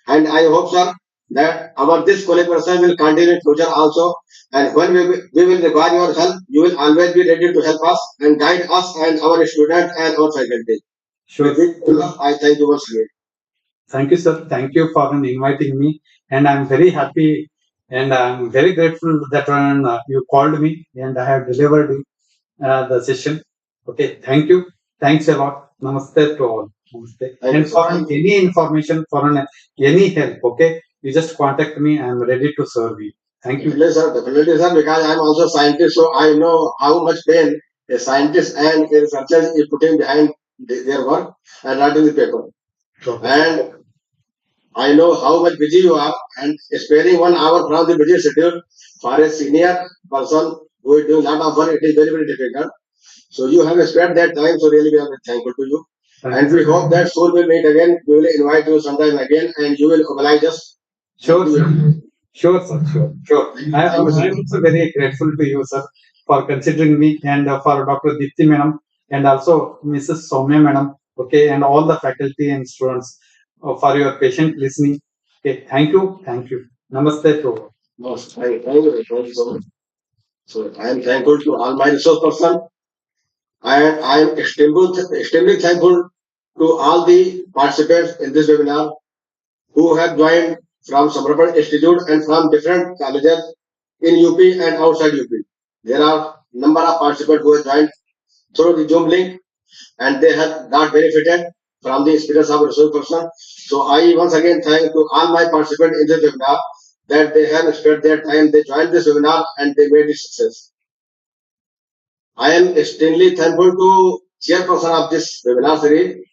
And I hope, sir, that our this collaboration will continue in future also. And when we will require your help, you will always be ready to help us and guide us and our students and our faculty. Sure. I thank you once again. Thank you, sir. Thank you for inviting me, and I'm very happy and I'm very grateful that you called me and I have delivered the session. Okay, thank you. Thanks a lot. Namaste to all. Namaste. And for any information, for any help, okay, you just contact me. I'm ready to serve you. Thank you. Definitely, sir, because I'm also a scientist, so I know how much pain a scientist and a researcher is putting behind their work and writing the paper. Okay. And I know how much busy you are, and sparing 1 hour from the busy schedule for a senior person who is doing a lot of work, it is very, very difficult. So you have spared that time, so really we are thankful to you. And we hope that soon we'll meet again. We will invite you sometime again, and you will oblige us. Sure, sir. Sure, sir. Sure. I am also very grateful to you, sir, for considering me and for Dr. Dipti Madam and also Mrs. Soumya Madam, okay, and all the faculty and students for your patient listening. Okay, thank you. Thank you. Namaste to all. Thank you so much. So I am thankful to all my resource person, and I am extremely thankful to all the participants in this webinar who have joined from Samarpan Institute and from different colleges in UP and outside UP. There are number of participants who have joined through the Zoom link, and they have got benefited from the experience of resource person. So I once again thank to all my participants in this webinar that they have spent their time, they joined this webinar and they made it success. I am extremely thankful to chairperson of this webinar series.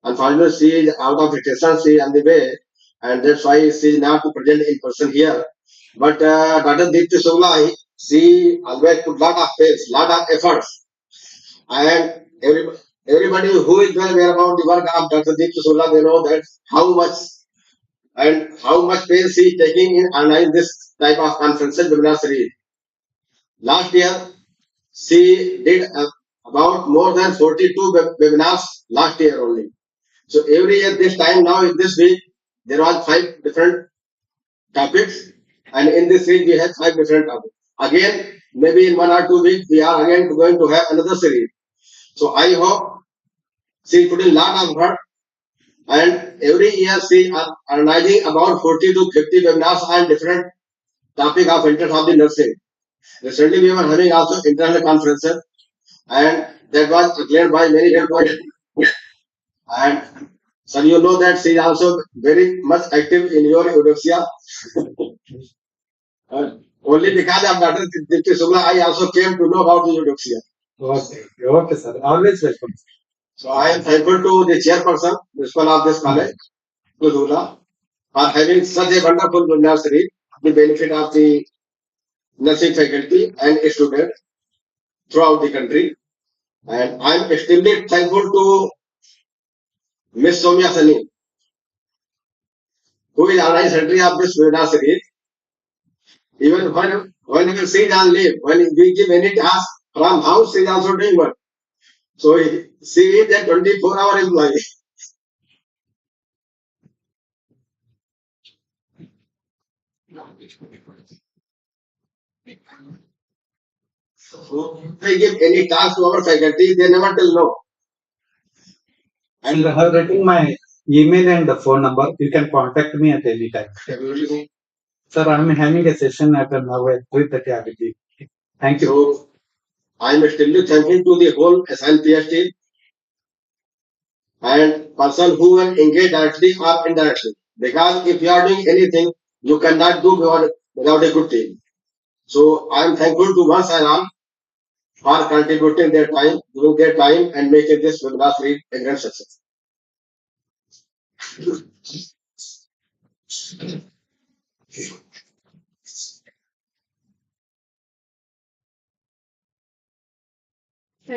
Unfortunately, she is out of vacation, she is on the way, and that's why she is not present in person here. But Dr. Deepti Sugla, she always put lot of pace, lot of efforts, and everybody who is well aware about the work of Dr. Deepti Sugla, they know that how much pace she is taking in organizing this type of conferences webinar series. Last year, she did about more than 42 webinars last year only. So every year, this time now, in this week, there are 5 different topics, and in this week, we have 5 different topics. Again, maybe in 1 or 2 weeks, we are again going to have another series. So I hope she put in lot of work, and every year she are organizing about 40 to 50 webinars on different topic of interest of the nursing. Recently, we were having also international conferences, and that was acclaimed by many people. And so you know that she is also very much active in your Eudoxia. Only because of Dr. Dipti Sugla, I also came to know about the Eudoxia. Okay, sir. Always welcome. So I am thankful to the chairperson, principal of this college, Sugla, for having such a wonderful nursery, the benefit of the nursing faculty and students throughout the country. And I am extremely thankful to Miss Soumya Sani, who is organizing secretary of this webinar series. Even when she is on leave, when we give any task from house, she is also doing work. So she is a 24-hour employee. So if they give any task to our faculty, they never tell no. And I have written my email and the phone number. You can contact me at any time. Sir, I am having a session at now at 3:30 Thank you. So I am extremely thankful to the whole SNPST and person who will engage directly or indirectly. Because if you are doing anything, you cannot do without a good team. So I am thankful to once and all for contributing their time, giving their time, and making this webinar a grand success.